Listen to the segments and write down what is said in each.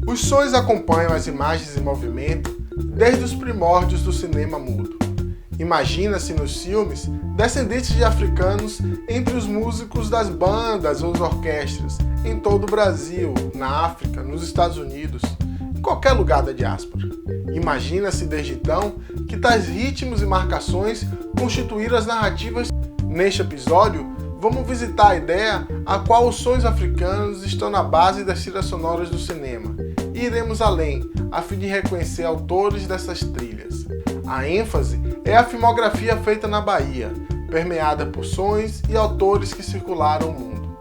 Os sons acompanham as imagens em movimento desde os primórdios do cinema mudo. Imagina-se nos filmes descendentes de africanos entre os músicos das bandas ou orquestras em todo o Brasil, na África, nos Estados Unidos, em qualquer lugar da diáspora. Imagina-se desde então que tais ritmos e marcações constituíram as narrativas. Neste episódio, vamos visitar a ideia a qual os sons africanos estão na base das trilhas sonoras do cinema e iremos além, a fim de reconhecer autores dessas trilhas. A ênfase é a filmografia feita na Bahia, permeada por sons e autores que circularam o mundo.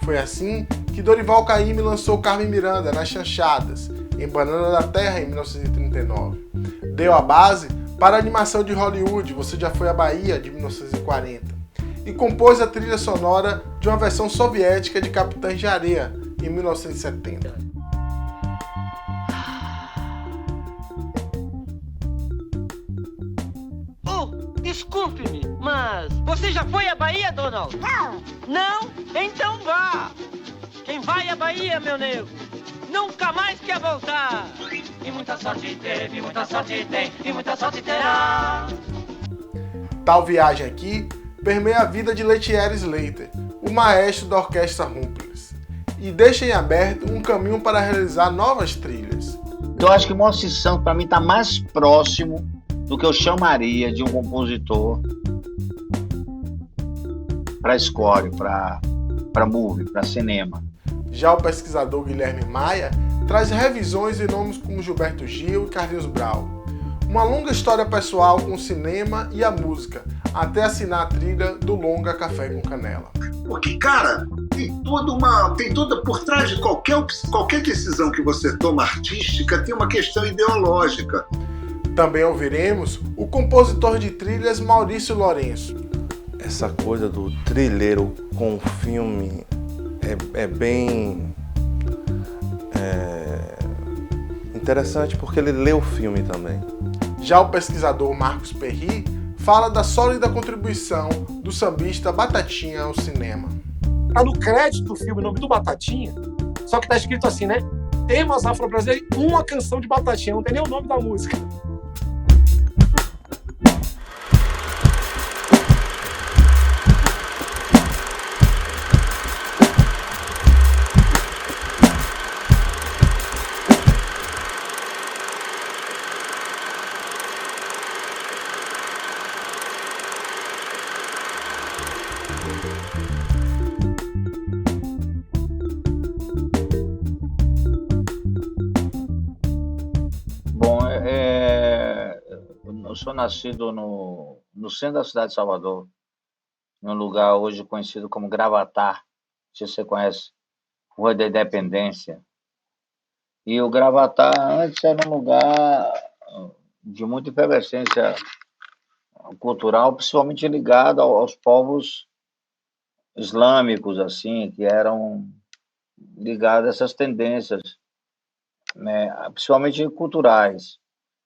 Foi assim que Dorival Caymmi lançou Carmen Miranda nas Chanchadas, em Banana da Terra, em 1939. Deu a base para a animação de Hollywood, Você Já Foi à Bahia, de 1940. E compôs a trilha sonora de uma versão soviética de Capitães de Areia, em 1970. Desculpe-me, mas você já foi à Bahia, Donald? Não. Não? Então vá! Quem vai à Bahia, meu nego, nunca mais quer voltar! E muita sorte teve, muita sorte tem, e muita sorte terá! Tal viagem aqui permeia a vida de Lettieri Slater, o maestro da Orquestra Rumpelers, e deixa em aberto um caminho para realizar novas trilhas. Eu acho que Moacir Santos, para mim, está mais próximo do que eu chamaria de um compositor para score, para movie, para cinema. Já o pesquisador Guilherme Maia traz revisões de nomes como Gilberto Gil e Carlinhos Brau. Uma longa história pessoal com o cinema e a música, até assinar a trilha do longa Café com Canela. Porque, cara, tem toda por trás de qualquer decisão que você toma artística, tem uma questão ideológica. Também ouviremos o compositor de trilhas Maurício Lourenço. Essa coisa do trilheiro com o filme é bem interessante porque ele lê o filme também. Já o pesquisador Marcos Perry fala da sólida contribuição do sambista Batatinha ao cinema. Tá no crédito do filme o nome do Batatinha, só que tá escrito assim, né? Temas afro-brasileiros, uma canção de Batatinha, não tem nem o nome da música. Bom, eu sou nascido no centro da cidade de Salvador, em um lugar hoje conhecido como Gravatar, se você conhece, Rua da Independência. E o Gravatar antes era um lugar de muita efervescência cultural, principalmente ligado aos povos islâmicos, assim, que eram ligados a essas tendências, né, principalmente culturais.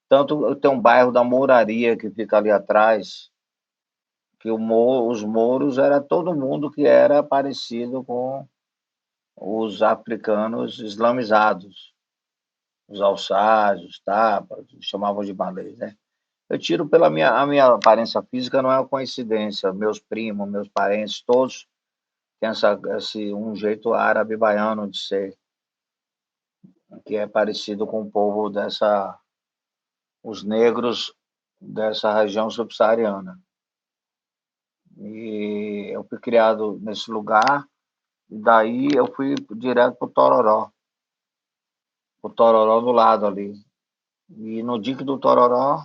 Tanto tem um bairro da Mouraria que fica ali atrás, que os mouros era todo mundo que era parecido com os africanos islamizados, os alçados, os tapas, chamavam de malês, né? Eu tiro pela a minha aparência física, não é uma coincidência. Meus primos, meus parentes, todos têm um jeito árabe baiano de ser, que é parecido com o povo os negros dessa região subsaariana. E eu fui criado nesse lugar, e daí eu fui direto para o Tororó do lado ali. E no dique do Tororó,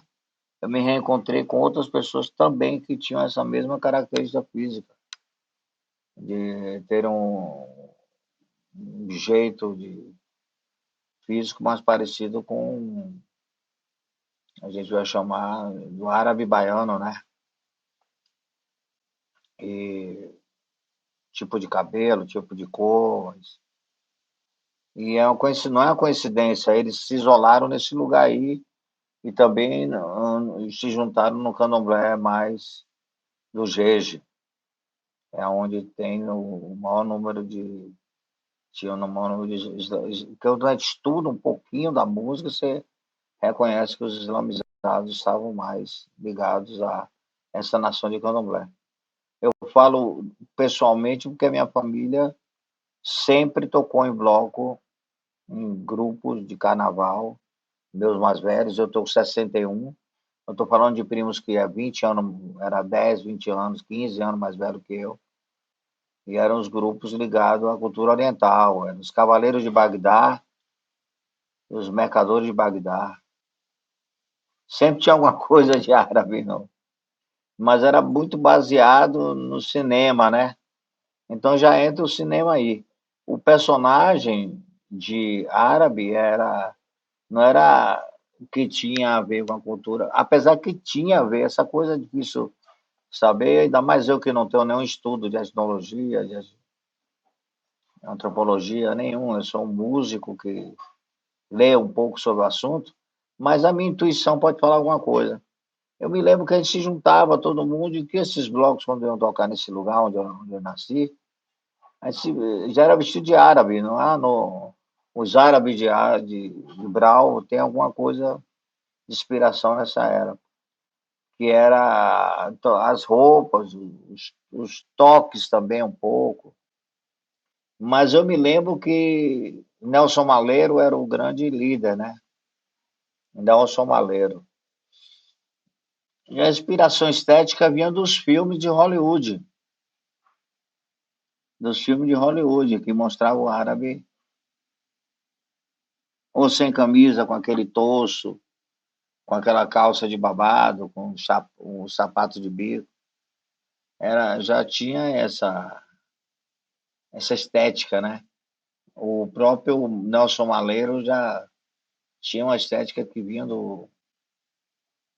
eu me reencontrei com outras pessoas também que tinham essa mesma característica física, de ter um jeito físico mais parecido com, a gente vai chamar, do árabe baiano, né? E tipo de cabelo, tipo de cor. E não é uma coincidência, eles se isolaram nesse lugar aí e também se juntaram no candomblé mais do Jeje, é onde tem o maior número de tinha que eu estudo um pouquinho da música, você reconhece que os islamizados estavam mais ligados a essa nação de candomblé. Eu falo pessoalmente porque a minha família sempre tocou em bloco, em grupos de carnaval, meus mais velhos, eu estou com 61, eu estou falando de primos que há 20 anos, era 10, 20 anos, 15 anos mais velho que eu, e eram os grupos ligados à cultura oriental, eram os Cavaleiros de Bagdá, os Mercadores de Bagdá. Sempre tinha alguma coisa de árabe, não. Mas era muito baseado no cinema, né? Então já entra o cinema aí. O personagem de árabe não era que tinha a ver com a cultura, apesar que tinha a ver, essa coisa é difícil saber, ainda mais eu que não tenho nenhum estudo de etnologia, de antropologia nenhum, eu sou um músico que lê um pouco sobre o assunto, mas a minha intuição pode falar alguma coisa. Eu me lembro que a gente se juntava, todo mundo, e que esses blocos, quando iam tocar nesse lugar onde eu nasci, a gente já era vestido de árabe, não é? Os árabes de Brau tem alguma coisa de inspiração nessa era, que era as roupas, os toques também um pouco. Mas eu me lembro que Nelson Maleiro era o grande líder, né? Nelson Maleiro. E a inspiração estética vinha dos filmes de Hollywood. Dos filmes de Hollywood, que mostravam o árabe ou sem camisa, com aquele torso, com aquela calça de babado, com um sapato de bico. Já tinha essa estética, né? O próprio Nelson Maleiro já tinha uma estética que vinha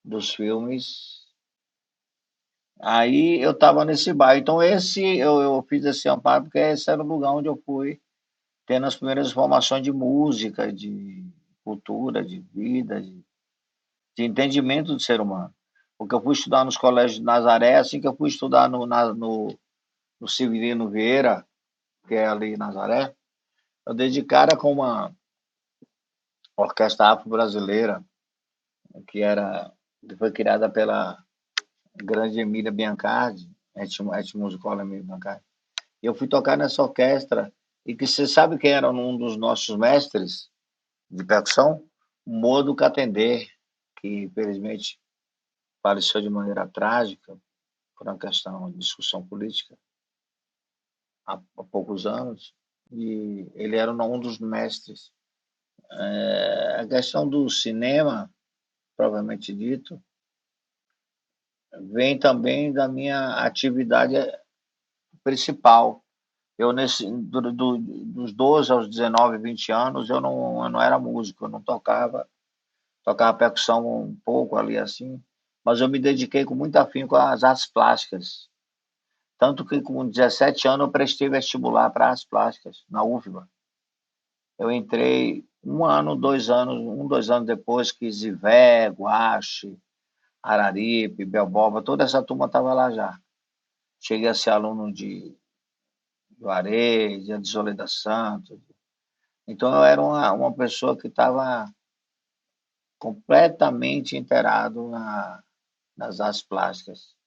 dos filmes. Aí eu estava nesse bairro. Então eu fiz esse amparo porque esse era o lugar onde eu fui tendo as primeiras informações de música, de cultura, de vida, de entendimento do ser humano. Porque eu fui estudar nos colégios de Nazaré, assim que eu fui estudar no Severino Vieira, que é ali em Nazaré, eu dei de cara com uma orquestra afro-brasileira, que foi criada pela grande Emília Biancardi, etnomusicóloga Emília Biancardi. E eu fui tocar nessa orquestra, e que você sabe quem era um dos nossos mestres de percussão? O Modo Catendê, que infelizmente faleceu de maneira trágica por uma questão de discussão política há poucos anos, e ele era um dos mestres. A questão do cinema, provavelmente dito, vem também da minha atividade principal. Eu, dos 12 aos 19, 20 anos, eu não era músico, eu não tocava percussão um pouco ali assim, mas eu me dediquei com muito afinco às artes plásticas. Tanto que com 17 anos eu prestei vestibular para artes plásticas, na UFBA. Eu entrei 2 anos depois que Zivé, Guache, Araripe, Belboba, toda essa turma estava lá já. Cheguei a ser aluno de Juarez, de Adsoleda Santos. Então eu era uma pessoa que estava completamente inteirado nas artes plásticas.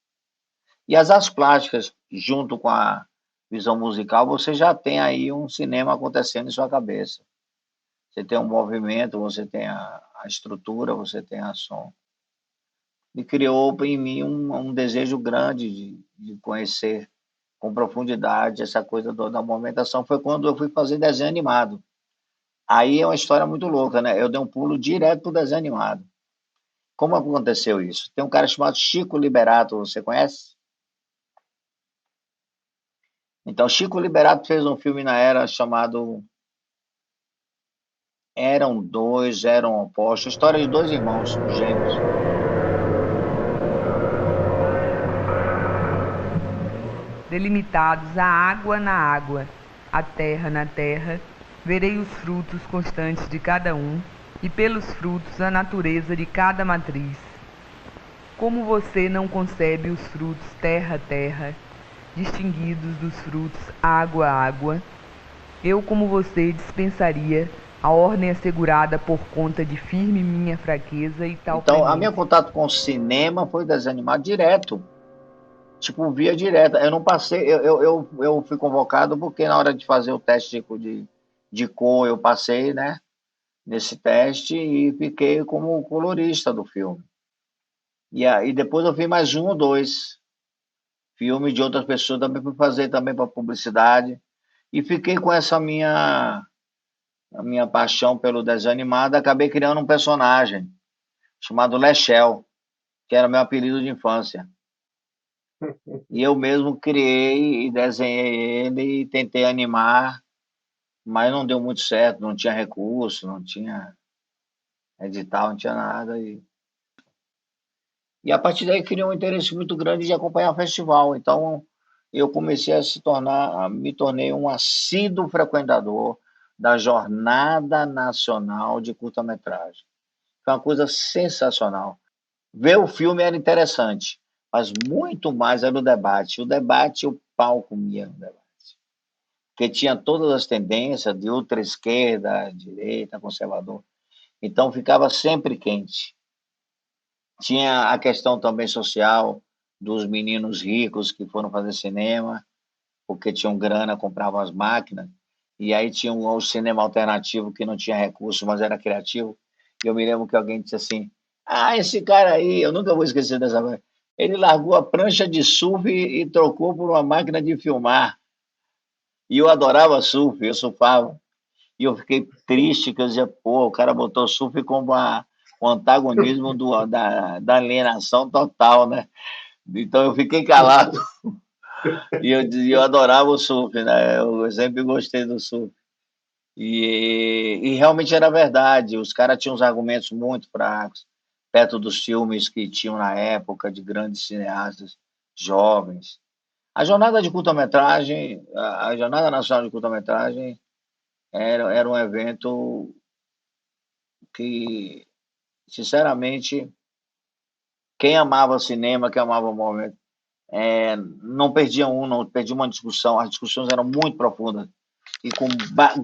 E as artes plásticas, junto com a visão musical, você já tem aí um cinema acontecendo em sua cabeça. Você tem um movimento, você tem a estrutura, você tem a som. E criou em mim um desejo grande de conhecer com profundidade essa coisa da movimentação. Foi quando eu fui fazer desenho animado. Aí é uma história muito louca, né? Eu dei um pulo direto para o desenho animado. Como aconteceu isso? Tem um cara chamado Chico Liberato, você conhece? Então, Chico Liberato fez um filme na era chamado Eram Opostos, história de 2 irmãos gêmeos. Delimitados a água na água, a terra na terra, verei os frutos constantes de cada um, e pelos frutos a natureza de cada matriz. Como você não concebe os frutos terra, terra, distinguidos dos frutos água, água, Eu, como você, dispensaria a ordem assegurada por conta de firme minha fraqueza e tal Então, a premência. meu contato com o cinema foi desenho animado direto. Tipo, via direta. Eu não passei, eu fui convocado porque na hora de fazer o teste de cor, eu passei, né, nesse teste e fiquei como colorista do filme. E aí depois eu vi mais um ou dois filmes de outras pessoas também para fazer também para publicidade. E fiquei com essa a minha paixão pelo desenho animado, acabei criando um personagem chamado Lechel, que era meu apelido de infância. E eu mesmo criei e desenhei ele e tentei animar, mas não deu muito certo, não tinha recurso, não tinha edital, não tinha nada. E a partir daí criei um interesse muito grande de acompanhar o festival. Então eu comecei me tornei um assíduo frequentador da Jornada Nacional de Curta-Metragem. Foi uma coisa sensacional. Ver o filme era interessante, mas muito mais era o debate. O debate, o pau comia no debate. Porque tinha todas as tendências de ultra-esquerda, direita, conservador. Então ficava sempre quente. Tinha a questão também social dos meninos ricos que foram fazer cinema, porque tinham grana, compravam as máquinas. E aí tinha o cinema alternativo que não tinha recurso, mas era criativo. E eu me lembro que alguém disse assim: ah, esse cara aí, eu nunca vou esquecer dessa vez. Ele largou a prancha de surf e trocou por uma máquina de filmar. E eu adorava surf, eu surfava. E eu fiquei triste, que eu dizia, pô, o cara botou surf como o antagonismo da alienação total, né? Então eu fiquei calado. E eu adorava o surf, né? Eu sempre gostei do surf. E realmente era verdade, os caras tinham uns argumentos muito fracos, perto dos filmes que tinham na época, de grandes cineastas jovens. A jornada de curta-metragem, a Jornada Nacional de Curta-Metragem era um evento que, sinceramente, quem amava cinema, quem amava o movimento, não perdia não perdia uma discussão, as discussões eram muito profundas e com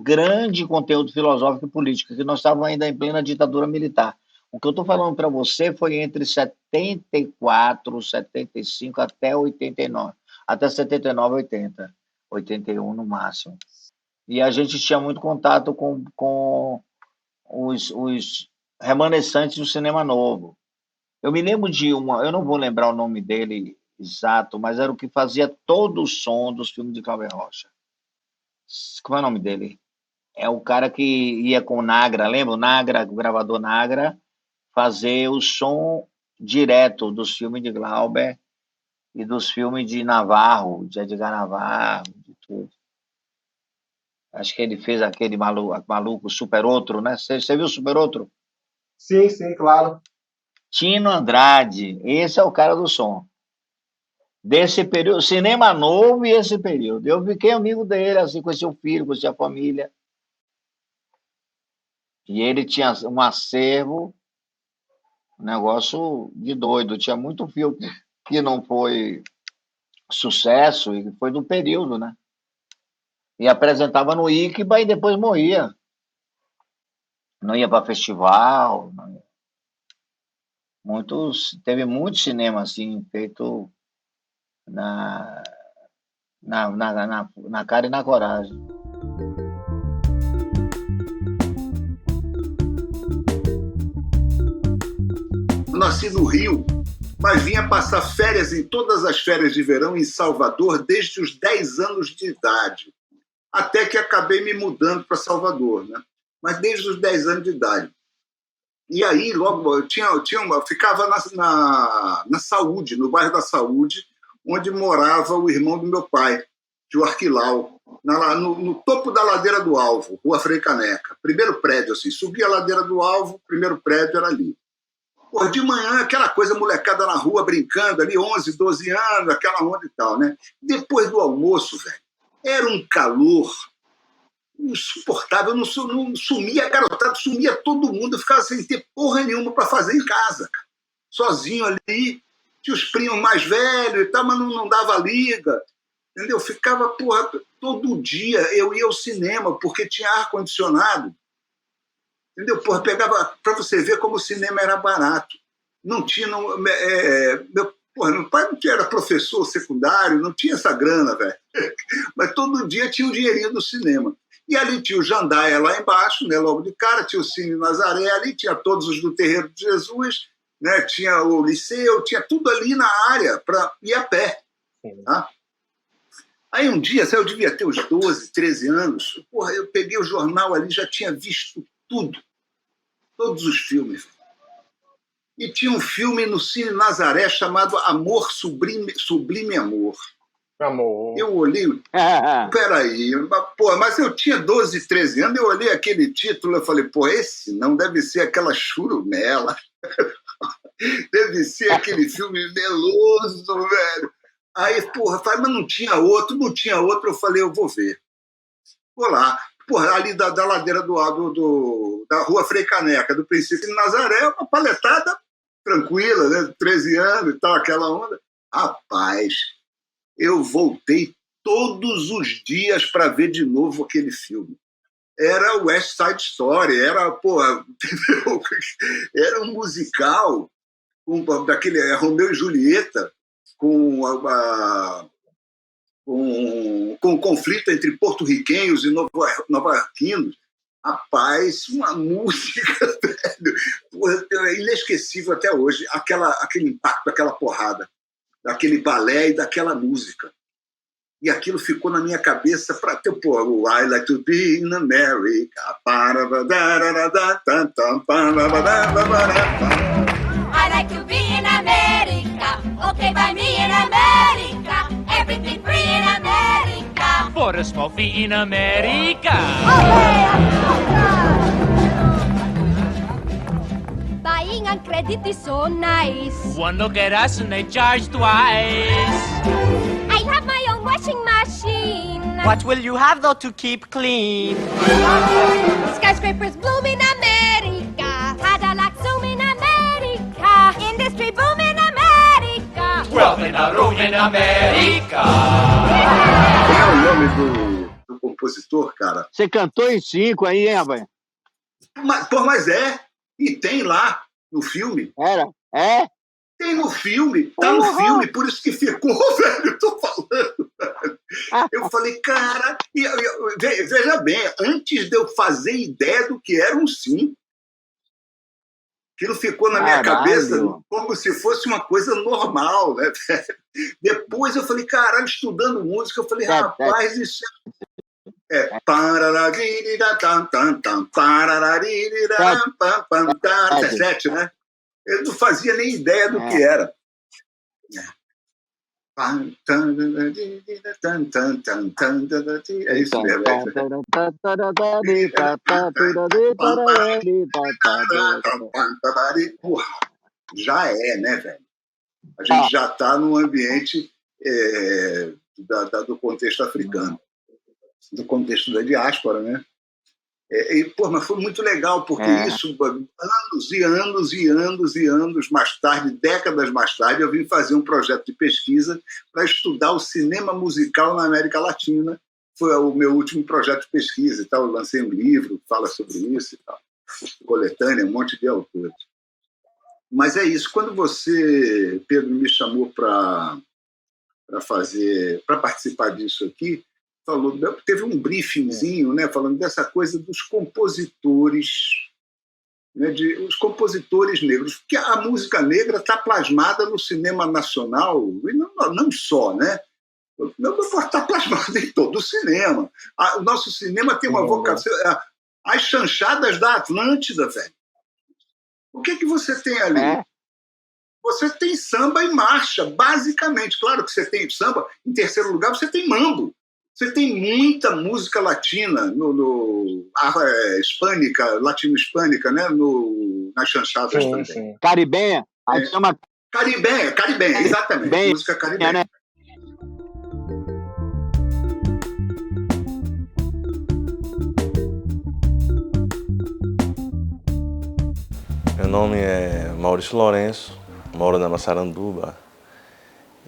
grande conteúdo filosófico e político, que nós estávamos ainda em plena ditadura militar. O que eu estou falando para você foi entre 74, 75 até 89, até 79, 80, 81 no máximo. E a gente tinha muito contato com os remanescentes do cinema novo. Eu me lembro de eu não vou lembrar o nome dele exato, mas era o que fazia todo o som dos filmes de Cláudio Rocha. Como é o nome dele? É o cara que ia com o Nagra, lembra? O Nagra, o gravador Nagra, fazer o som direto dos filmes de Glauber e dos filmes de Navarro, de Edgar Navarro, de tudo. Acho que ele fez aquele maluco Super Outro, né? Você viu Super Outro? Sim, sim, claro. Tino Andrade, esse é o cara do som. Desse período, cinema novo e esse período. Eu fiquei amigo dele, assim, conheci o filho, conheci a família. E ele tinha um acervo, um negócio de doido. Tinha muito filme que não foi sucesso e foi do período, né? E apresentava no ICBA e depois morria. Não ia para festival. Teve muito cinema assim, feito na cara e na coragem. Eu nasci no Rio, mas vinha passar férias em todas as férias de verão em Salvador desde os 10 anos de idade. Até que acabei me mudando para Salvador, né? Mas desde os 10 anos de idade. E aí, logo, eu ficava na Saúde, no bairro da Saúde, onde morava o irmão do meu pai, Tio Arquilau, no topo da Ladeira do Alvo, Rua Frei Caneca. Primeiro prédio, assim, subia a Ladeira do Alvo, primeiro prédio era ali. Pô, de manhã, aquela coisa, molecada na rua brincando ali, 11, 12 anos, aquela onda e tal, né? Depois do almoço, velho, era um calor insuportável, não sumia a garotada, sumia todo mundo, eu ficava sem ter porra nenhuma para fazer em casa, cara. Sozinho ali, tinha os primos mais velhos e tal, mas não dava liga. Entendeu? Ficava, porra, todo dia eu ia ao cinema, porque tinha ar-condicionado. Entendeu? Porra, pegava, para você ver como o cinema era barato. Não tinha. Meu pai não era professor secundário, não tinha essa grana, velho. Mas todo dia tinha um dinheirinho do cinema. E ali tinha o Jandaia lá embaixo, né, logo de cara, tinha o Cine Nazaré ali, tinha todos os do Terreiro de Jesus, né, tinha o Liceu, tinha tudo ali na área para ir a pé. Tá? Aí um dia, eu devia ter uns 12, 13 anos, porra, eu peguei o jornal ali, já tinha visto tudo, todos os filmes. E tinha um filme no Cine Nazaré chamado Amor Sublime Amor. Amor. Eu olhei, peraí, mas eu tinha 12, 13 anos, eu olhei aquele título, eu falei, pô, esse não deve ser aquela churumela, deve ser aquele filme meloso, velho. Aí, porra, falei, mas não tinha outro, eu falei, eu vou ver. Vou lá, porra, ali da ladeira da Rua Frei Caneca, do Princípio de Nazaré, uma paletada tranquila, né, 13 anos e tal, aquela onda. Rapaz, eu voltei todos os dias para ver de novo aquele filme. Era West Side Story, era, porra, entendeu? Era um musical daquele Romeu e Julieta, com o conflito entre porto-riquenhos e nova-iorquinos. Rapaz, uma música, velho, porra, é inesquecível até hoje, aquele impacto, aquela porrada, daquele balé e daquela música. E aquilo ficou na minha cabeça para ter, pô, o I Like to Be in America. I like to be in America. Okay, by me in America. Everything free in America. For a small fee in America. Buying on credit is so nice. One look at us and they charge twice. I have my own washing machine. What will you have though to keep clean? Skyscrapers bloom in America. Cadillac zoom in America. Industry boom in America. Wealth in a room in America. Qual é o nome do compositor, cara? Você cantou em 5 aí, hein, rapaz? Mas e tem lá no filme. Era? É? Tem no filme, tá no filme, por isso que ficou, velho, tô falando. Eu falei, cara, veja bem, antes de eu fazer ideia do que era um sim, aquilo ficou na minha cabeça como se fosse uma coisa normal, né? Depois eu falei, caralho, estudando música, eu falei, rapaz, isso é sete, né? Eu não fazia nem ideia do que era. É isso mesmo. Porra, já é, né, velho? A gente já está num ambiente do contexto africano, do contexto da diáspora, né? Mas foi muito legal, porque isso, anos e anos e anos e anos mais tarde, décadas mais tarde, eu vim fazer um projeto de pesquisa para estudar o cinema musical na América Latina. Foi o meu último projeto de pesquisa e tal. Eu lancei um livro que fala sobre isso e tal, coletânea, um monte de autores. Mas é isso. Quando você, Pedro, me chamou para participar disso aqui, teve um briefingzinho, né, falando dessa coisa dos compositores, né, os compositores negros, porque a música negra está plasmada no cinema nacional, e não só, né? Está plasmada em todo o cinema. O nosso cinema tem uma vocação. As chanchadas da Atlântida, velho. O que você tem ali? Você tem samba e marcha, basicamente. Claro que você tem samba. Em terceiro lugar, você tem mambo. Você tem muita música latina, hispânica, latino-hispânica, né? Nas chanchadas também. Sim. Caribenha? Aí chama... Caribenha, exatamente. Música caribenha. Né? Meu nome é Maurício Lourenço, moro na Massaranduba.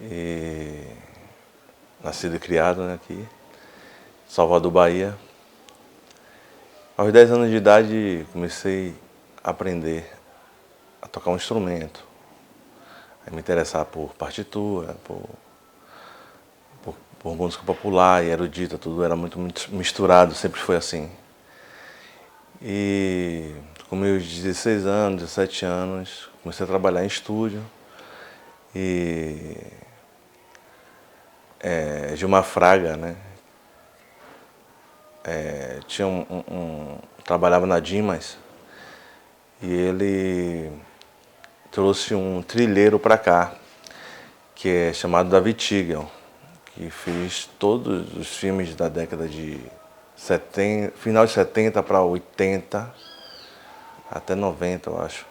E nascido e criado, né, aqui, Salvador, Bahia. Aos 10 anos de idade comecei a aprender a tocar um instrumento, a me interessar por partitura, por música popular e erudita, tudo era muito misturado, sempre foi assim. E com meus 16 anos, 17 anos, comecei a trabalhar em estúdio e Gilmar Fraga, né? Trabalhava na Dimas e ele trouxe um trilheiro para cá, que é chamado David Tigel, que fez todos os filmes da década de 70, final de 70 para 80, até 90, eu acho.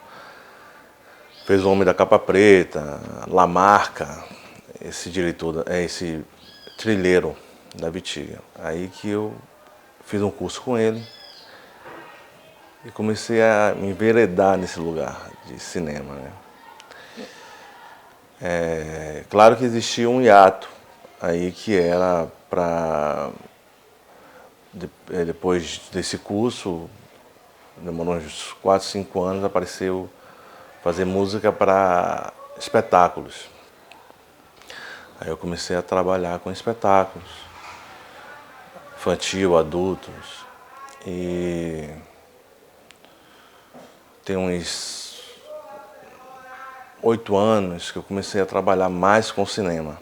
Fez O Homem da Capa Preta, La Marca, esse diretor, esse trilheiro, David Tigel. Aí que eu fiz um curso com ele e comecei a me enveredar nesse lugar de cinema, né? Claro que existia um hiato aí que era para, depois desse curso, demorou uns 4, 5 anos, apareceu fazer música para espetáculos. Aí eu comecei a trabalhar com espetáculos, infantil, adultos, e tem uns 8 anos que eu comecei a trabalhar mais com cinema.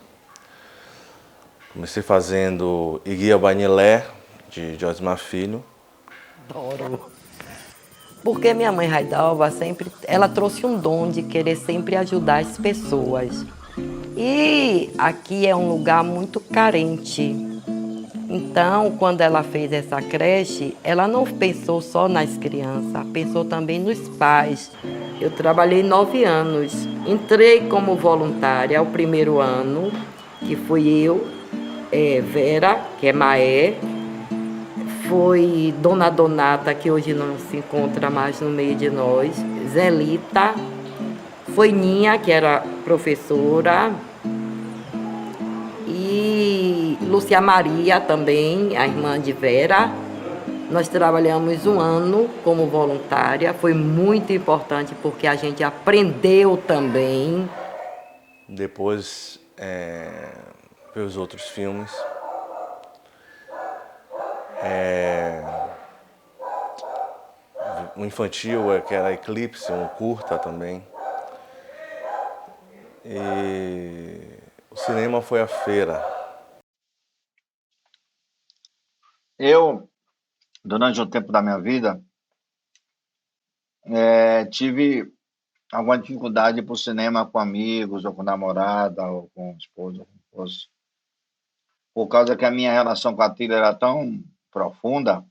Comecei fazendo Iguia Banilé, de Josmar Filho. Adoro. Porque minha mãe Raidalva ela trouxe um dom de querer sempre ajudar as pessoas. E aqui é um lugar muito carente. Então, quando ela fez essa creche, ela não pensou só nas crianças, pensou também nos pais. Eu trabalhei 9 anos. Entrei como voluntária o primeiro ano, que fui eu, Vera, que é Maé, foi Dona Donata, que hoje não se encontra mais no meio de nós, Zelita, foi Ninha, que era professora, e Lúcia Maria também, a irmã de Vera. Nós trabalhamos 1 ano como voluntária, foi muito importante porque a gente aprendeu também. Depois ver os outros filmes. Um infantil, que era Eclipse, um curta também. E o cinema foi a feira. Eu, durante o tempo da minha vida, tive alguma dificuldade para o cinema com amigos, ou com namorada, ou com esposa, por causa que a minha relação com a trilha era tão profunda.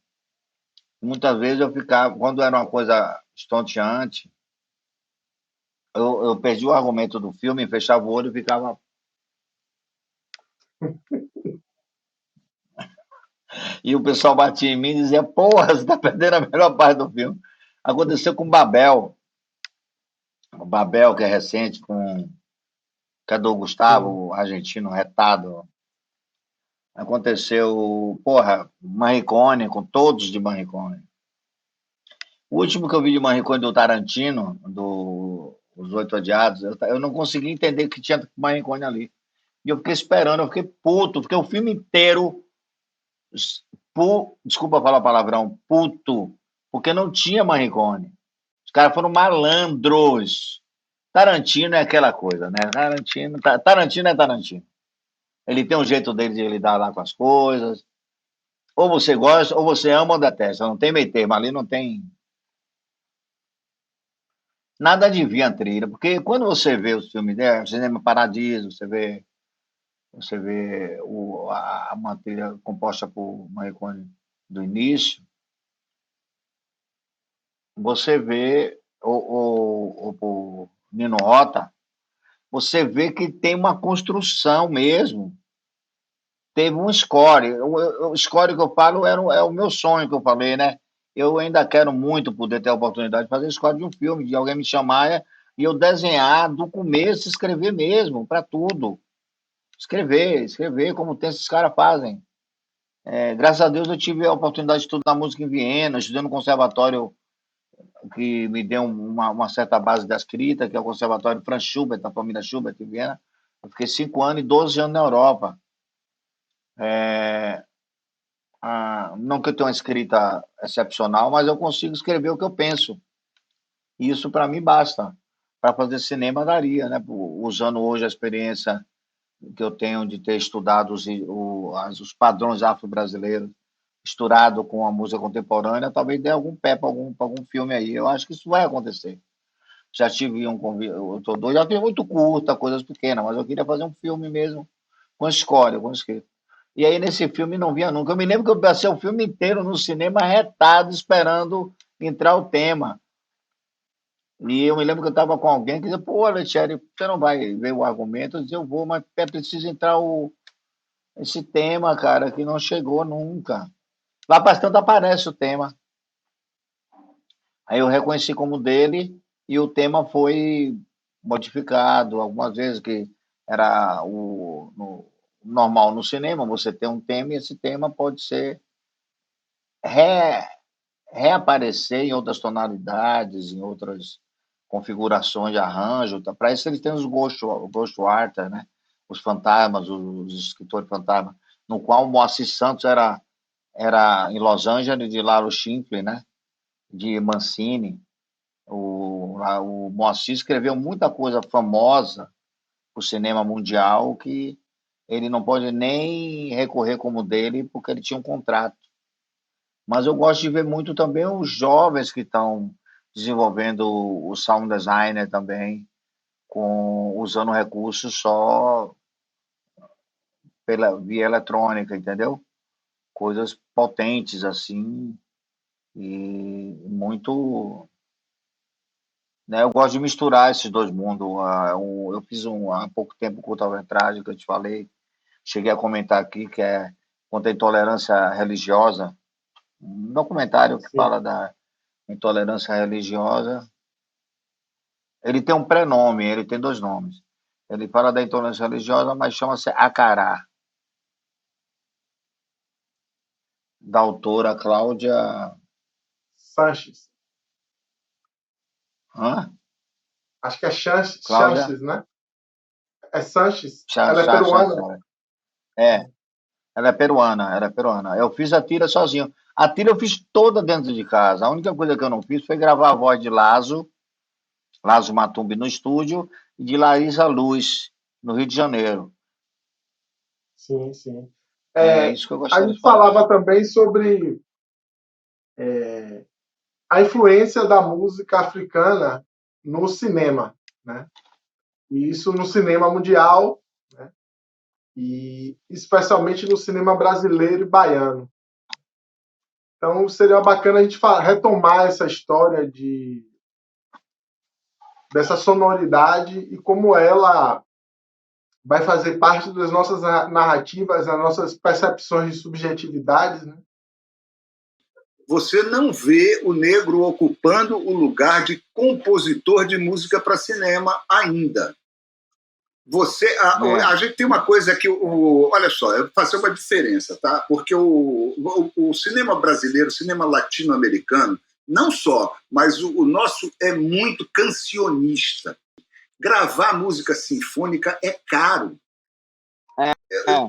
Muitas vezes eu ficava, quando era uma coisa estonteante, eu perdi o argumento do filme, fechava o olho e ficava. E o pessoal batia em mim e dizia: porra, você está perdendo a melhor parte do filme. Aconteceu com Babel. O Babel, que é recente, que é do Gustavo, argentino, retado. Aconteceu, porra, Morricone, com todos de Morricone. O último que eu vi de Morricone do Tarantino, Os Oito Odiados, eu não consegui entender que tinha Morricone ali. E eu fiquei esperando, eu fiquei puto, fiquei o filme inteiro, desculpa falar palavrão, puto, porque não tinha Morricone. Os caras foram malandros. Tarantino é aquela coisa, né? Tarantino é Tarantino. Ele tem um jeito dele de lidar lá com as coisas. Ou você gosta, ou você ama ou detesta. Não tem meio termo, ali não tem. Nada adivinha a trilha, porque quando você vê os filmes dele, Cinema Paradiso, você vê uma trilha composta por Morricone do início, você vê o Nino Rota, você vê que tem uma construção mesmo. Teve um score. O score que eu falo é o meu sonho que eu falei, né? Eu ainda quero muito poder ter a oportunidade de fazer score de um filme, de alguém me chamar e eu desenhar do começo, escrever mesmo, para tudo. Escrever como tem esses caras fazem. Graças a Deus eu tive a oportunidade de estudar música em Viena, estudei no conservatório que me deu uma certa base da escrita, que é o Conservatório Franz Schubert, da família Schubert em Viena. Eu fiquei 5 anos e 12 anos na Europa. Não que eu tenha uma escrita excepcional, mas eu consigo escrever o que eu penso. E isso para mim basta. Para fazer cinema daria, né? Usando hoje a experiência que eu tenho de ter estudado os padrões afro-brasileiros, misturado com a música contemporânea, talvez dê algum pé para algum filme aí. Eu acho que isso vai acontecer. Já tive um convite, eu tô doido, já fiz muito curta, coisas pequenas, mas eu queria fazer um filme mesmo, com história, com escrito. E aí, nesse filme, não via nunca. Eu me lembro que eu passei o filme inteiro no cinema retado, esperando entrar o tema. E eu me lembro que eu estava com alguém que dizia, pô, Alexandre, você não vai ver o argumento? Eu disse, eu vou, mas é preciso entrar esse tema, cara, que não chegou nunca. Lá bastante aparece o tema. Aí eu reconheci como dele e o tema foi modificado algumas vezes, que era normal no cinema, você tem um tema e esse tema pode ser reaparecer em outras tonalidades, em outras configurações de arranjo. Tá? Para isso eles têm os Ghostwriter, né? Os fantasmas, os escritores fantasmas, no qual o Moacir Santos era em Los Angeles, de Lalo Schifrin, né? De Mancini. O Moacir escreveu muita coisa famosa para o cinema mundial que ele não pode nem recorrer como dele porque ele tinha um contrato. Mas eu gosto de ver muito também os jovens que estão desenvolvendo o sound designer também, usando recursos só via eletrônica, entendeu? Coisas potentes assim e muito, né? Eu gosto de misturar esses dois mundos. Eu fiz há pouco tempo um curta-metragem que eu te falei, cheguei a comentar aqui, que é contra a intolerância religiosa, um documentário que fala da intolerância religiosa. Ele tem um prenome, ele tem 2 nomes. Ele fala da intolerância religiosa, mas chama-se Acará, da autora Cláudia Sanches. Hã? Acho que é Sanches, Cláudia? né? É Sanches. Ela é peruana. Ela é peruana. Eu fiz a tira sozinho. A tira eu fiz toda dentro de casa. A única coisa que eu não fiz foi gravar a voz de Lazo Matumbi no estúdio e de Larissa Luz, no Rio de Janeiro. Sim, sim. É isso que eu A gostaria gente de falar. falava também sobre a influência da música africana no cinema, né? E isso no cinema mundial, né? E especialmente no cinema brasileiro e baiano. Então seria bacana a gente retomar essa história dessa sonoridade e como ela vai fazer parte das nossas narrativas, das nossas percepções de subjetividades, né? Você não vê o negro ocupando o lugar de compositor de música para cinema ainda. A gente tem uma coisa que olha só, eu vou fazer uma diferença, tá? Porque o cinema brasileiro, o cinema latino-americano, não só, mas o nosso é muito cancionista. Gravar música sinfônica é caro. É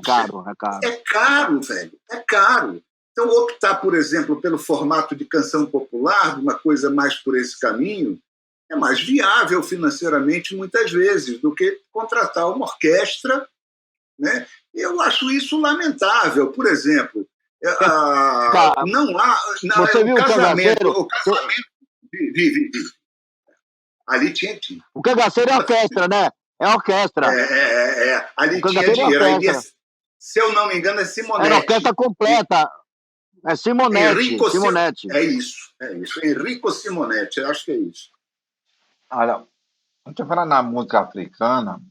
caro. É caro, velho. É caro. Então, optar, por exemplo, pelo formato de canção popular, uma coisa mais por esse caminho, é mais viável financeiramente, muitas vezes, do que contratar uma orquestra, né? Eu acho isso lamentável. Por exemplo, não há... Você viu o casamento? Ali tinha dinheiro. O cangaceiro é orquestra, né? É orquestra. Ali tinha dinheiro. Se eu não me engano, é Simonetti. É orquestra completa. É Simonetti. É isso. Enrico Simonetti, eu acho que é isso. Olha, a gente falar na música africana,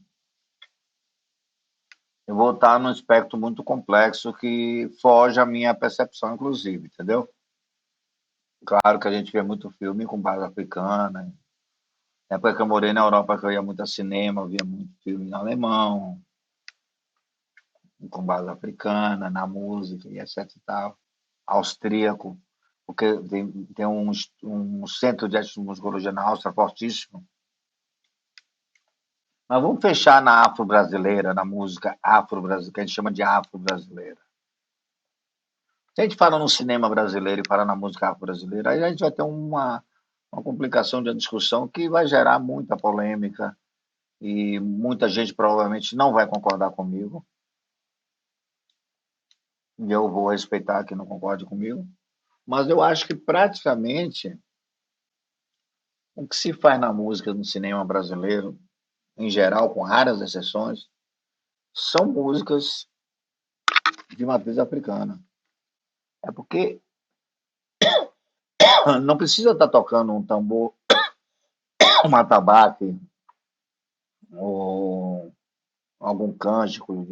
eu vou estar num espectro muito complexo que foge à minha percepção, inclusive, entendeu? Claro que a gente vê muito filme com base africana. Na época que eu morei na Europa, que eu ia muito ao cinema, eu via muito filme em alemão. com base africana, na música e etc e tal, austríaco, porque tem um centro de etnomusicologia na Áustria fortíssimo. Mas vamos fechar na afro-brasileira, na música afro-brasileira, que a gente chama de afro-brasileira. Se a gente fala no cinema brasileiro e fala na música afro-brasileira, aí a gente vai ter uma complicação de uma discussão que vai gerar muita polêmica e muita gente provavelmente não vai concordar comigo. E eu vou respeitar quem não concorde comigo. Mas eu acho que praticamente o que se faz na música, no cinema brasileiro, em geral, com raras exceções, são músicas de matriz africana. É porque não precisa estar tocando um tambor, um atabaque, ou algum cântico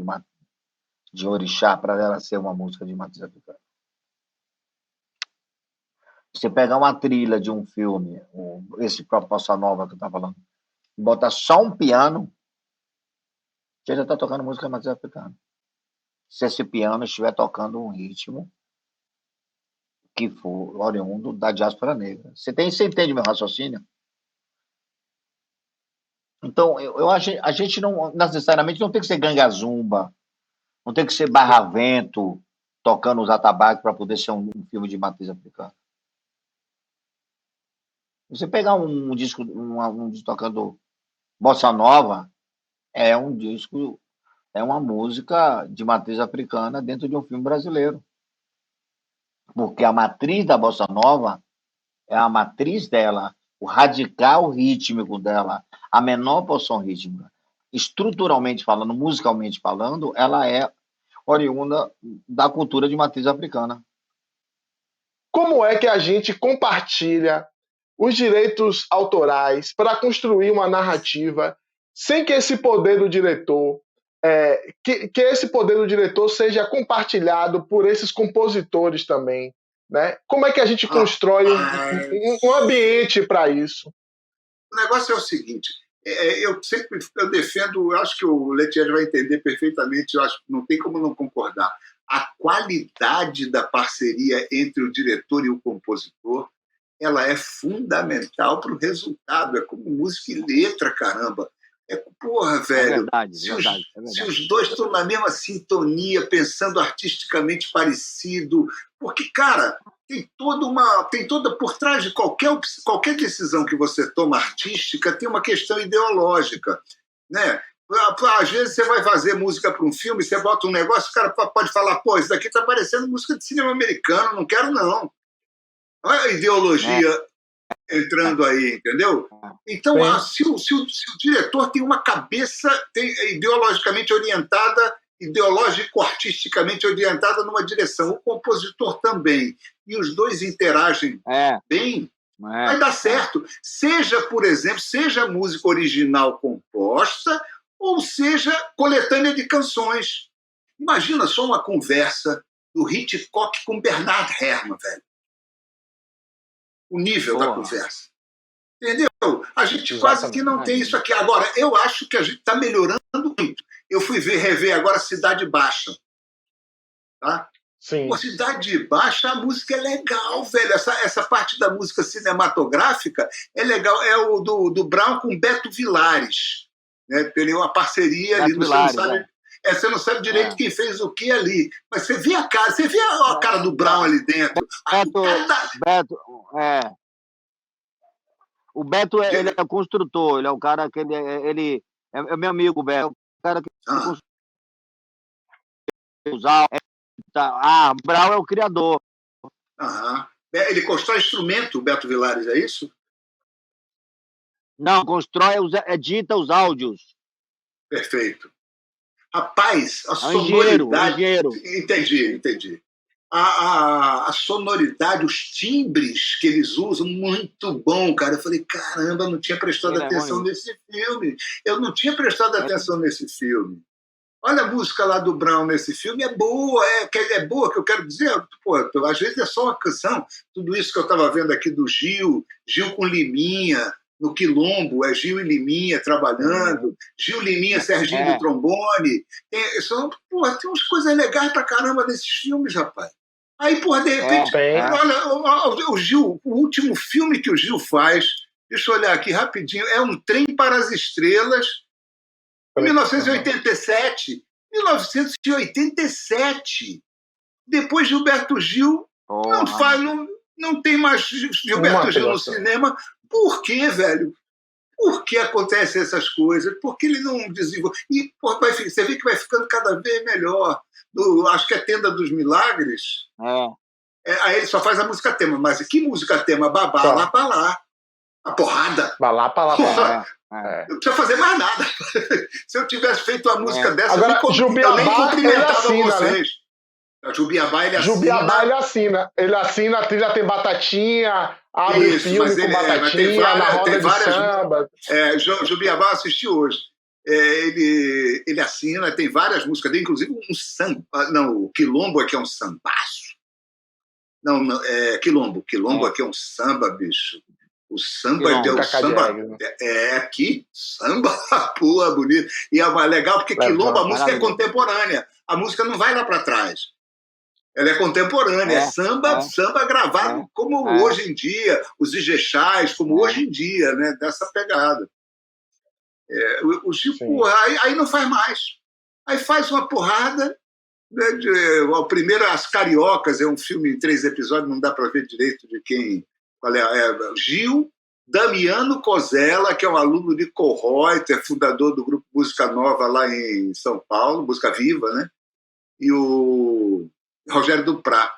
de orixá para ela ser uma música de matriz africana. Você pegar uma trilha de um filme, esse próprio Bossa Nova que eu estava falando, e botar só um piano, você já está tocando música de matriz africana. Se esse piano estiver tocando um ritmo que for oriundo da diáspora negra. Você entende meu raciocínio? Então, eu acho a gente não necessariamente não tem que ser gangazumba, não tem que ser Barravento tocando os atabaques para poder ser um filme de matriz africana. Você pegar um disco tocando Bossa Nova, é um disco, é uma música de matriz africana dentro de um filme brasileiro. Porque a matriz da Bossa Nova é a matriz dela, o radical rítmico dela, a menor porção rítmica. Estruturalmente falando, musicalmente falando, ela é oriunda da cultura de matriz africana. Como é que a gente compartilha os direitos autorais para construir uma narrativa sem que esse poder do diretor que esse poder do diretor seja compartilhado por esses compositores também, né? Como é que a gente constrói um ambiente para isso? O negócio é o seguinte, eu defendo, eu acho que o Letieri vai entender perfeitamente, eu acho que não tem como não concordar. A qualidade da parceria entre o diretor e o compositor, ela é fundamental para o resultado, é como música e letra, caramba. Porra, velho, se os dois estão na mesma sintonia, pensando artisticamente parecido, porque, cara, tem toda por trás de qualquer decisão que você toma artística, tem uma questão ideológica, né? Às vezes você vai fazer música para um filme, você bota um negócio, o cara pode falar, pô, isso daqui está parecendo música de cinema americano, não quero não. Olha a ideologia entrando aí, entendeu? Então, se o diretor tem uma cabeça ideologicamente orientada, ideológico-artisticamente orientada numa direção, o compositor também, e os dois interagem bem, vai dar certo. Seja, por exemplo, seja música original composta, ou seja coletânea de canções. Imagina só uma conversa do Hitchcock com Bernard Herrmann, velho. O nível da conversa. Entendeu? A gente quase que não tem isso aqui. Agora, eu acho que a gente está melhorando muito. Eu fui rever agora Cidade Baixa. Tá? Sim. Pô, Cidade Baixa, a música é legal, velho. Essa parte da música cinematográfica é legal. É o do Brown com Beto Vilares. Né? Tem uma parceria ali. Você não sabe direito quem fez o que ali. Mas você vê a cara do Brown ali dentro. O Beto, ele é construtor, ele é o cara que ele é meu amigo, Beto. O cara que Brown é o criador. Ele constrói instrumento, o Beto Vilares, é isso? Não, constrói, edita os áudios. Perfeito. Rapaz, a sonoridade... Entendi. A sonoridade, os timbres que eles usam, muito bom, cara. Eu falei, caramba, eu não tinha prestado atenção nesse filme. Olha a música lá do Brown nesse filme, é boa, é boa, que eu quero dizer, pô, às vezes é só uma canção, tudo isso que eu estava vendo aqui do Gil com Liminha, No Quilombo, é Gil e Liminha trabalhando, Gil, Liminha, Serginho do trombone. Porra, tem umas coisas legais pra caramba nesses filmes, rapaz. Aí, porra, de repente, olha, o Gil, o último filme que o Gil faz, deixa eu olhar aqui rapidinho, é Um Trem para as Estrelas, em 1987. 1987. Depois Gilberto Gil não tem mais Gilberto Gil no cinema. Por quê, velho? Por que acontecem essas coisas? Por que ele não desenvolve? E porra, você vê que vai ficando cada vez melhor. Acho que é Tenda dos Milagres. Aí ele só faz a música tema. Mas que música tema? Babá, lá pra lá. A porrada. Lá pra lá. Não precisa fazer mais nada. Se eu tivesse feito uma música dessa, agora, eu nem cumprimentava assina, vocês. Né? Jubiabá, ele assina. Jubiabá, ele assina. Ele assina, a trilha tem Batatinha, abre o filme com Batatinha, na roda de samba. Jubiabá, assisti hoje. Ele assina, tem várias músicas dele, inclusive um samba. Não, o Quilombo aqui é um sambaço. Não, Quilombo. Quilombo aqui é um samba, bicho. O samba aqui, samba, pô, bonito. E é mais legal porque Quilombo, a música é contemporânea. A música não vai lá para trás. Ela é contemporânea, samba gravado como hoje em dia, os Ijexás, como hoje em dia, né, dessa pegada. O Chico, aí não faz mais. Aí faz uma porrada. Né, o primeiro, As Cariocas, é um filme em 3 episódios, não dá para ver direito de quem. Qual Gil, Damiano Cosella, que é um aluno de Kohreuter, fundador do grupo Música Nova lá em São Paulo, Música Viva, né? E o Rogério Duprá.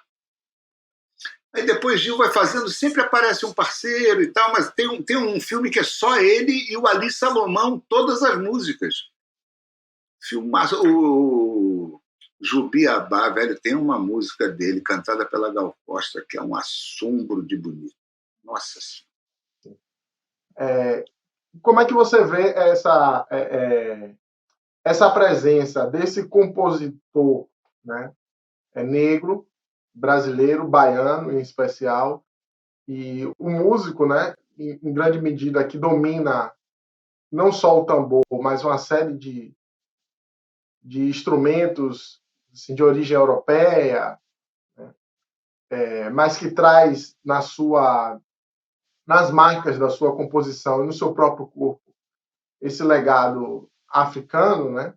Aí depois Gil vai fazendo, sempre aparece um parceiro e tal, mas tem um filme que é só ele e o Ali Salomão, todas as músicas. Filmaço. O Jubiabá, velho, tem uma música dele cantada pela Gal Costa que é um assombro de bonito. Nossa Senhora. Como é que você vê essa presença desse compositor, né, negro, brasileiro, baiano em especial, e o músico, né, em grande medida, que domina não só o tambor, mas uma série de instrumentos assim, de origem europeia, né, mas que traz nas marcas da sua composição e no seu próprio corpo esse legado africano, né?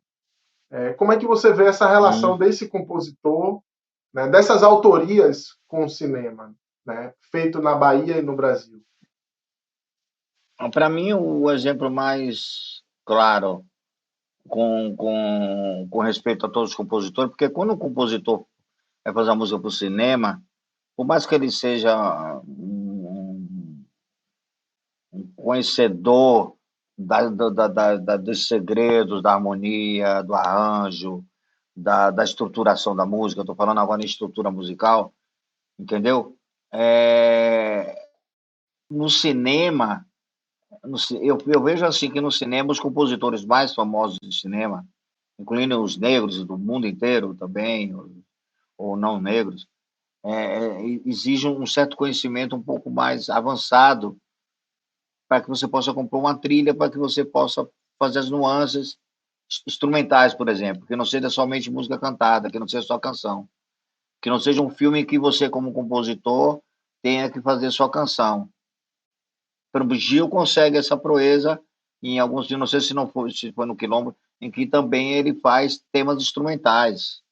Como é que você vê essa relação desse compositor, né, dessas autorias com o cinema, né, feito na Bahia e no Brasil? Para mim, o exemplo mais claro com respeito a todos os compositores, porque quando o compositor vai fazer uma música para o cinema, por mais que ele seja um conhecedor dos segredos, da harmonia, do arranjo, da estruturação da música, estou falando agora em estrutura musical, entendeu? No cinema, eu vejo assim que no cinema os compositores mais famosos de cinema, incluindo os negros do mundo inteiro também, ou não negros, exigem um certo conhecimento um pouco mais avançado para que você possa compor uma trilha, para que você possa fazer as nuances instrumentais, por exemplo, que não seja somente música cantada, que não seja só canção, que não seja um filme que você, como compositor, tenha que fazer só canção. O Gil consegue essa proeza em alguns, não sei se foi no Quilombo, em que também ele faz temas instrumentais.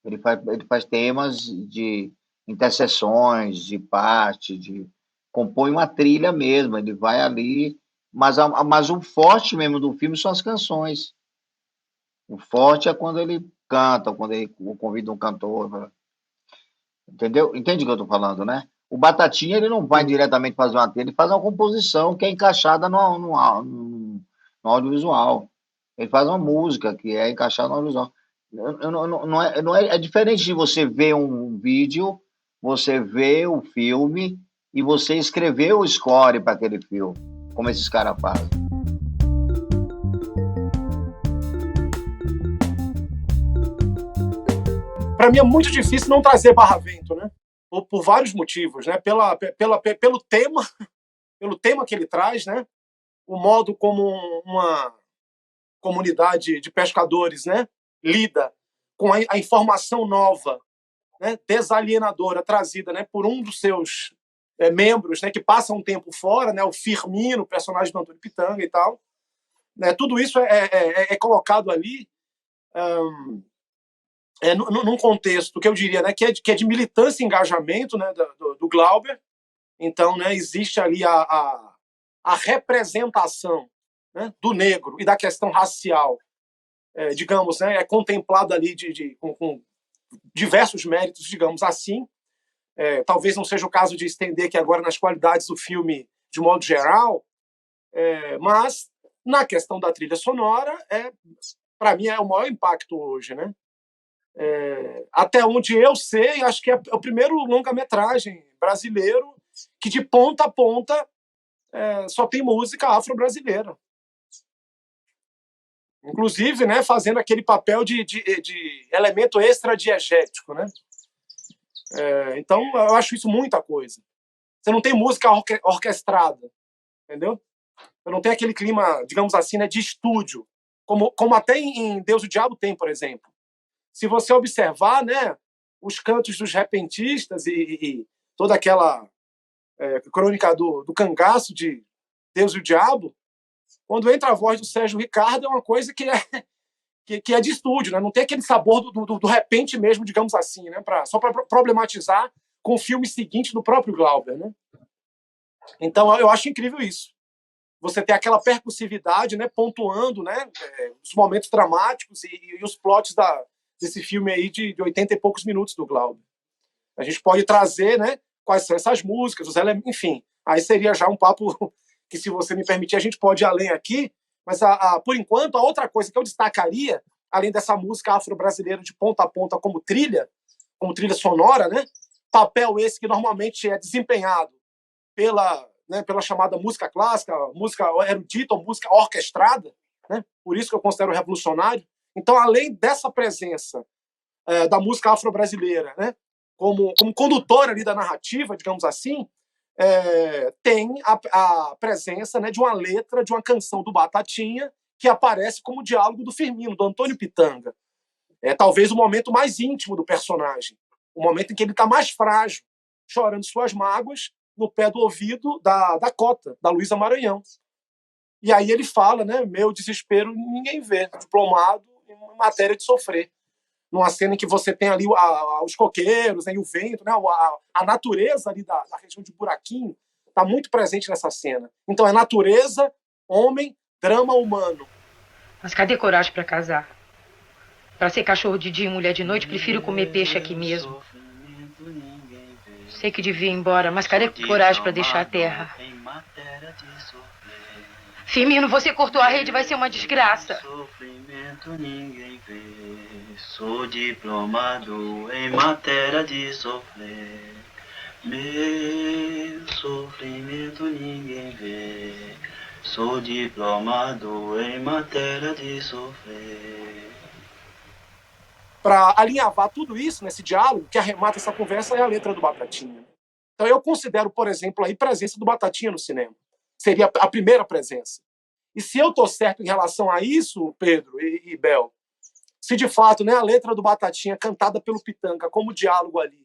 Ele faz temas de interseções, de parte, compõe uma trilha mesmo, ele vai ali, mas o forte mesmo do filme são as canções. O forte é quando ele canta, quando ele convida um cantor, entendeu? Entende o que eu estou falando, né? O Batatinha, ele não vai diretamente fazer uma trilha, ele faz uma composição que é encaixada no audiovisual. Ele faz uma música que é encaixada no audiovisual. É diferente de você ver um vídeo, você ver o filme e você escrever o score para aquele filme, como esses caras fazem. Para mim é muito difícil não trazer Barravento, né? Por vários motivos, né? Pelo tema que ele traz, né? o modo como uma comunidade de pescadores, né, lida com a informação nova, né, desalienadora, trazida, né, por um dos seus membros, né, que passa um tempo fora, né, o Firmino, personagem do Antônio Pitanga e tal. Né, tudo isso é colocado ali num contexto que eu diria, né, que é de militância e engajamento, né, do Glauber. Então, né, existe ali a representação, né, do negro e da questão racial, digamos, né, é contemplado ali com diversos méritos, digamos assim. Talvez não seja o caso de estender aqui agora nas qualidades do filme de modo geral, mas na questão da trilha sonora, para mim, é o maior impacto hoje, né? Até onde eu sei, acho que é o primeiro longa-metragem brasileiro que, de ponta a ponta, só tem música afro-brasileira. Inclusive, né, fazendo aquele papel de elemento extra-diegético, né? Então, eu acho isso muita coisa. Você não tem música orquestrada, entendeu? Você não tem aquele clima, digamos assim, né, de estúdio, como até em Deus e o Diabo tem, por exemplo. Se você observar, né, os cantos dos repentistas e toda aquela crônica do cangaço de Deus e o Diabo, quando entra a voz do Sérgio Ricardo, é uma coisa que é de estúdio, né? Não tem aquele sabor do repente mesmo, digamos assim, né? Só para problematizar com o filme seguinte do próprio Glauber, né? Então, eu acho incrível isso. Você tem aquela percussividade, né, pontuando, né, os momentos dramáticos e os plots desse filme aí de 80 e poucos minutos do Glauber. A gente pode trazer, né, quais são essas músicas, os elementos, enfim. Aí seria já um papo que, se você me permitir, a gente pode ir além aqui. Mas, por enquanto, a outra coisa que eu destacaria, além dessa música afro-brasileira de ponta a ponta como trilha sonora, né, papel esse que normalmente é desempenhado pela chamada música clássica, música erudita ou música orquestrada, né, por isso que eu considero revolucionário. Então, além dessa presença da música afro-brasileira, né, como condutora ali da narrativa, digamos assim, tem a presença, né, de uma letra, de uma canção do Batatinha, que aparece como diálogo do Firmino, do Antônio Pitanga. Talvez o momento mais íntimo do personagem, o momento em que ele está mais frágil, chorando suas mágoas no pé do ouvido da Cota, da Luísa Maranhão. E aí ele fala, né, meu desespero ninguém vê, diplomado em matéria de sofrer. Numa cena em que você tem ali os coqueiros, né, e o vento, né, a natureza ali da região de Buraquinho está muito presente nessa cena. Então é natureza, homem, drama humano. Mas cadê coragem para casar? Para ser cachorro de dia e mulher de noite, prefiro comer peixe aqui mesmo. Sei que devia ir embora, mas cadê coragem para deixar a terra? Firmino, você cortou a rede, vai ser uma desgraça. Sofrimento ninguém vê. Sou diplomado em matéria de sofrer. Meu sofrimento ninguém vê. Sou diplomado em matéria de sofrer. Para alinhavar tudo isso nesse diálogo, que arremata essa conversa, é a letra do Batatinha. Então eu considero, por exemplo, a presença do Batatinha no cinema. Seria a primeira presença. E se eu estou certo em relação a isso, Pedro e Bel, se de fato, né, a letra do Batatinha, cantada pelo Pitanga, como diálogo ali,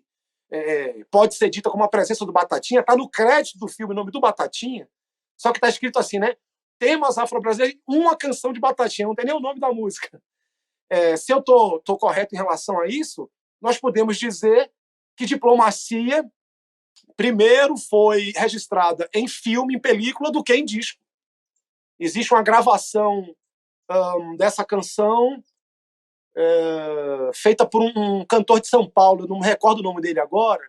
pode ser dita como a presença do Batatinha, está no crédito do filme, o nome do Batatinha, só que está escrito assim, né? Temas afro-brasileiros, uma canção de Batatinha, não tem nem o nome da música. Se eu estou correto em relação a isso, nós podemos dizer que Diplomacia primeiro foi registrada em filme, em película, do que em disco. Existe uma gravação dessa canção feita por um cantor de São Paulo, eu não me recordo o nome dele agora,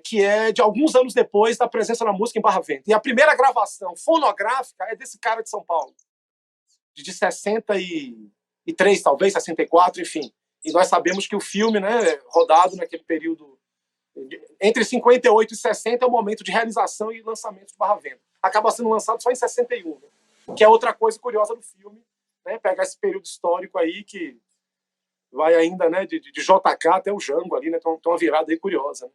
que é de alguns anos depois da presença na música em Barravento. E a primeira gravação fonográfica é desse cara de São Paulo, de 63, talvez, 64, enfim. E nós sabemos que o filme, né, rodado naquele período, entre 58 e 60, é o momento de realização e lançamento de Barravento. Acaba sendo lançado só em 61, né, que é outra coisa curiosa do filme, né, pegar esse período histórico aí que vai ainda, né, de JK até o Jango ali, né, tem uma virada aí curiosa. Né?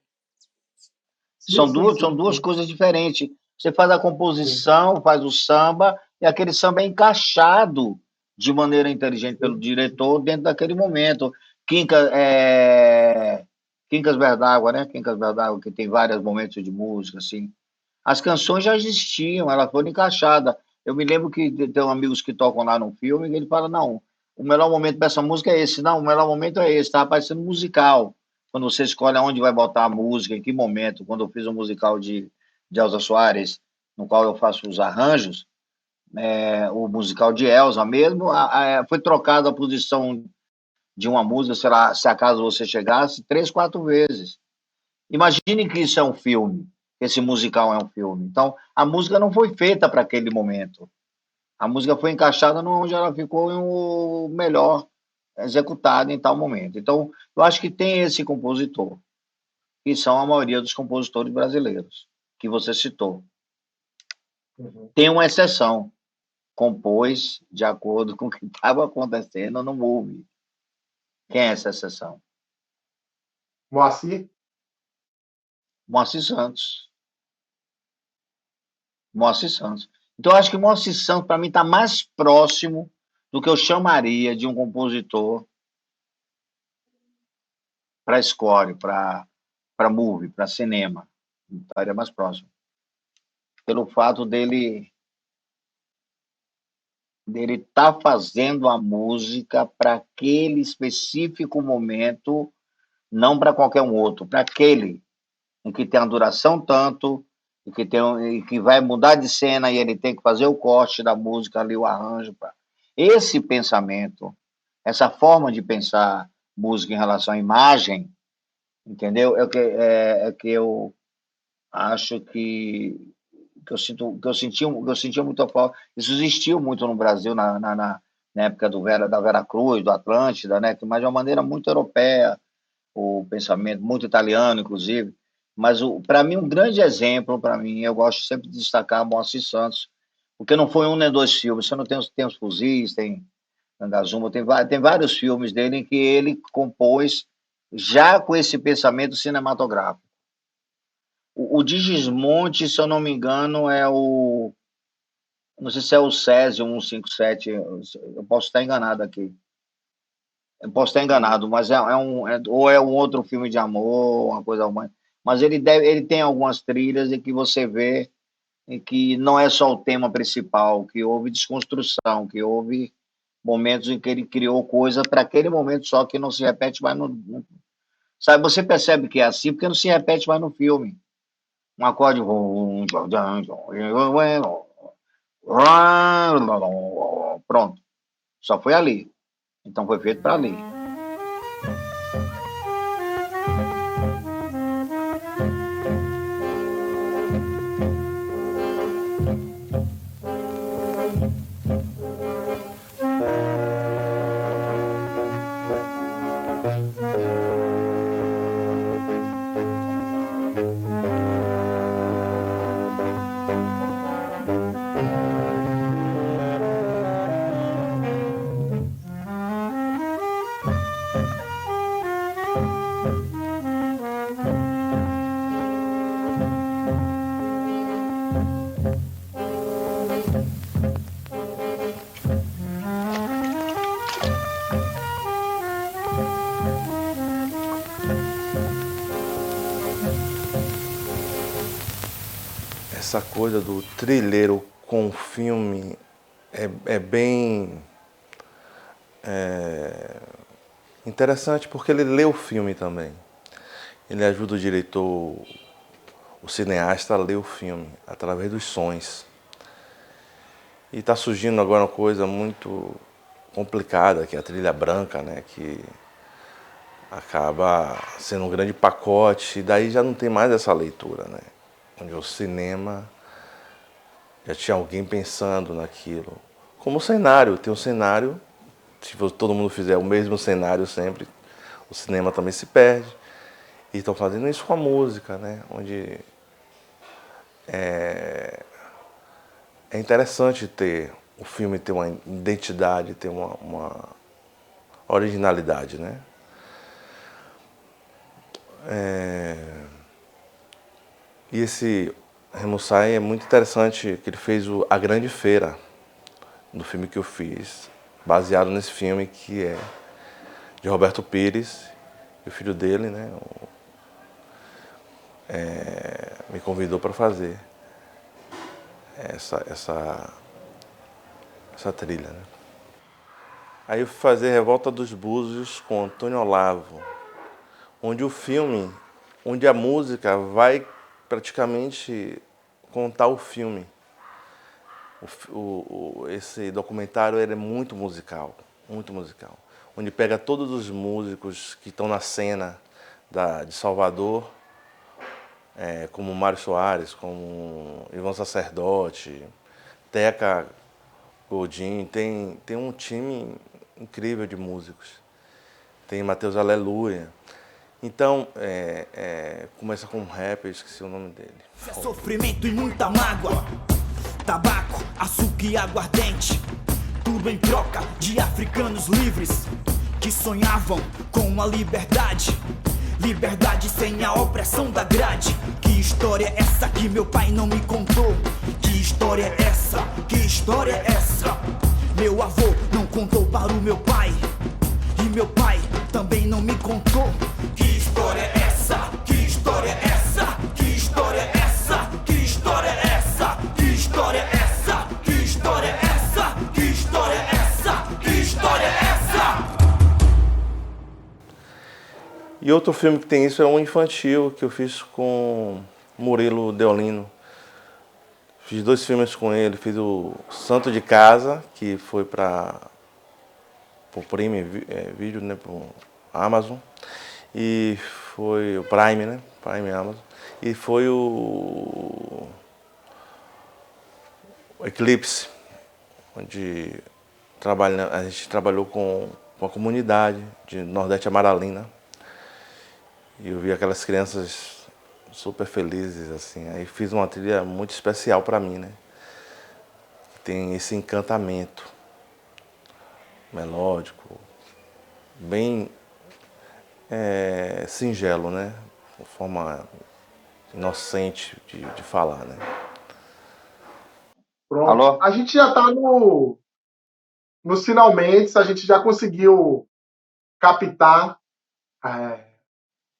São duas coisas diferentes. Você faz a composição, faz o samba, e aquele samba é encaixado de maneira inteligente pelo diretor dentro daquele momento. Quincas Verdágua, né? Quincas Verdágua, que tem vários momentos de música, assim. As canções já existiam, elas foram encaixadas. Eu me lembro que tem amigos que tocam lá no filme e ele fala, não, o melhor momento dessa música é esse. Não, o melhor momento é esse, tá parecendo musical. Quando você escolhe aonde vai botar a música, em que momento. Quando eu fiz um musical de Elza Soares, no qual eu faço os arranjos, o musical de Elza mesmo, foi trocada a posição de uma música, sei lá, Se Acaso Você Chegasse, 3, 4 vezes. Imagine que isso é um filme, esse musical é um filme. Então, a música não foi feita para aquele momento. A música foi encaixada onde ela ficou o melhor executada em tal momento. Então, eu acho que tem esse compositor, que são a maioria dos compositores brasileiros, que você citou. Tem uma exceção, compôs de acordo com o que estava acontecendo no movie. Quem é essa exceção? Moacir? Moacir Santos. Moacir Santos. Então, eu acho que Moacir Santos, para mim, está mais próximo do que eu chamaria de um compositor para score, para movie, para cinema. Estaria mais próximo. Pelo fato dele estar fazendo a música para aquele específico momento, não para qualquer um outro, para aquele em que tem a duração tanto, e que vai mudar de cena e ele tem que fazer o corte da música ali, o arranjo. Esse pensamento, essa forma de pensar música em relação à imagem, entendeu? É que eu acho que eu sentia muita falta. Isso existiu muito no Brasil na época da Vera Cruz, do Atlântida, né? Mas de uma maneira muito europeia, o pensamento muito italiano, inclusive. Mas para mim um grande exemplo, eu gosto sempre de destacar Moacir Santos, porque não foi um nem dois filmes. Você não tem os Fuzis, tem Angazumba, tem vários filmes dele em que ele compôs já com esse pensamento cinematográfico. O Digismonte, se eu não me engano, não sei se é o Césio 157, eu posso estar enganado aqui. Eu posso estar enganado, mas ou é um outro filme de amor, uma coisa humana. Mas ele tem algumas trilhas em que você vê em que não é só o tema principal, que houve desconstrução, que houve momentos em que ele criou coisa para aquele momento só, que não se repete mais sabe, você percebe que é assim porque não se repete mais no filme. Um acorde. Pronto. Só foi ali. Então foi feito para ali. Essa coisa do trilheiro com filme é bem interessante, porque ele lê o filme também. Ele ajuda o diretor, o cineasta, a ler o filme através dos sons. E está surgindo agora uma coisa muito complicada, que é a trilha branca, né? Que acaba sendo um grande pacote, e daí já não tem mais essa leitura, né? Onde o cinema já tinha alguém pensando naquilo. Como o cenário, tem um cenário, se todo mundo fizer o mesmo cenário sempre, o cinema também se perde. E estão fazendo isso com a música, né? Onde é interessante ter o filme ter uma identidade, ter uma originalidade, né? E Remo Sai é muito interessante que ele fez A Grande Feira, do filme que eu fiz, baseado nesse filme que é de Roberto Pires, e o filho dele, né, me convidou para fazer essa trilha, né. Aí eu fui fazer Revolta dos Búzios com Antônio Olavo, onde a música vai praticamente contar o filme. Esse documentário ele é muito musical, onde pega todos os músicos que estão na cena de Salvador, como Mário Soares, como Ivan Sacerdote, Teca Godinho, tem um time incrível de músicos. Tem Matheus Aleluia. Então, começa com um rap, eu esqueci o nome dele. Sofrimento e muita mágoa, tabaco, açúcar e aguardente, tudo em troca de africanos livres que sonhavam com a liberdade. Liberdade sem a opressão da grade. Que história é essa que meu pai não me contou? Que história é essa? Que história é essa? Meu avô não contou para o meu pai, e meu pai também não me contou. Que história é essa? Que história é essa? Que história é essa? Que história é essa? Que história é essa? Que história é essa? Que história é essa? Que história é essa? E outro filme que tem isso é um infantil que eu fiz com Murilo Deolino. Fiz 2 filmes com ele. Fiz o Santo de Casa, que foi para o Prime Video, né, para o Amazon. E foi o Prime, né? Prime Amazon. E foi o Eclipse, onde a gente trabalhou com a comunidade de Nordeste Amaralina. E eu vi aquelas crianças super felizes, assim. Aí fiz uma trilha muito especial para mim, né? Tem esse encantamento melódico, bem singelo, né? Uma forma inocente de falar, né? Pronto. Alô? A gente já está nos finalmente, a gente já conseguiu captar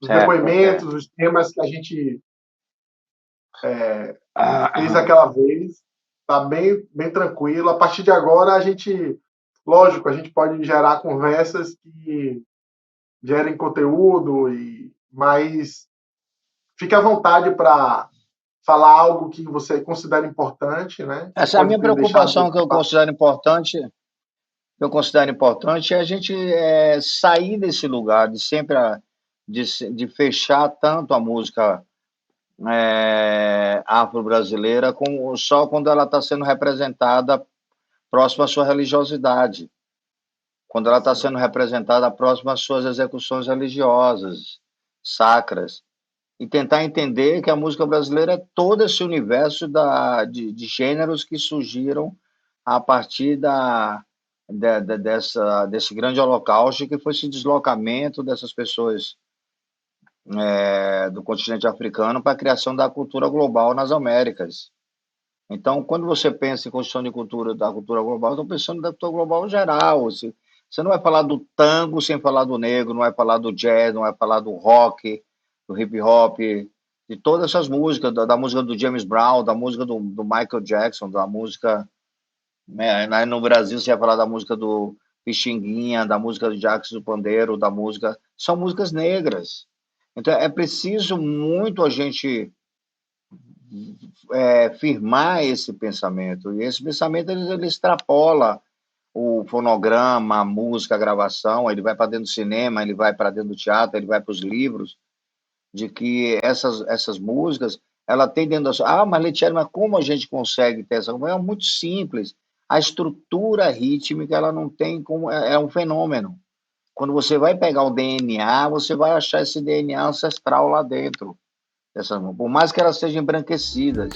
os depoimentos, os temas que a gente fez aquela vez. Está bem tranquilo. A partir de agora, a gente pode gerar conversas que gerem conteúdo, mas fique à vontade para falar algo que você considera importante, né? Essa é a minha preocupação que eu considero importante. É a gente sair desse lugar de sempre de fechar tanto a música afro-brasileira só quando ela está sendo representada próxima à sua religiosidade, quando ela está sendo representada próxima às suas execuções religiosas, sacras, e tentar entender que a música brasileira é todo esse universo de gêneros que surgiram a partir desse grande holocausto, que foi esse deslocamento dessas pessoas do continente africano para a criação da cultura global nas Américas. Então, quando você pensa em construção de cultura, da cultura global, eu estou pensando da cultura global geral. Você não vai falar do tango sem falar do negro, não vai falar do jazz, não vai falar do rock, do hip hop, de todas essas músicas, da música do James Brown, da música do Michael Jackson, da música... no Brasil você vai falar da música do Pixinguinha, da música do Jacques do Pandeiro, da música... São músicas negras. Então, é preciso muito a gente firmar esse pensamento. E esse pensamento, ele extrapola o fonograma, a música, a gravação, ele vai para dentro do cinema, ele vai para dentro do teatro, ele vai para os livros, de que essas músicas, ela tem dentro da... mas Letieri, mas como a gente consegue ter essa... É muito simples. A estrutura rítmica, ela não tem como... É um fenômeno. Quando você vai pegar o DNA, você vai achar esse DNA ancestral lá dentro. Por mais que elas sejam embranquecidas.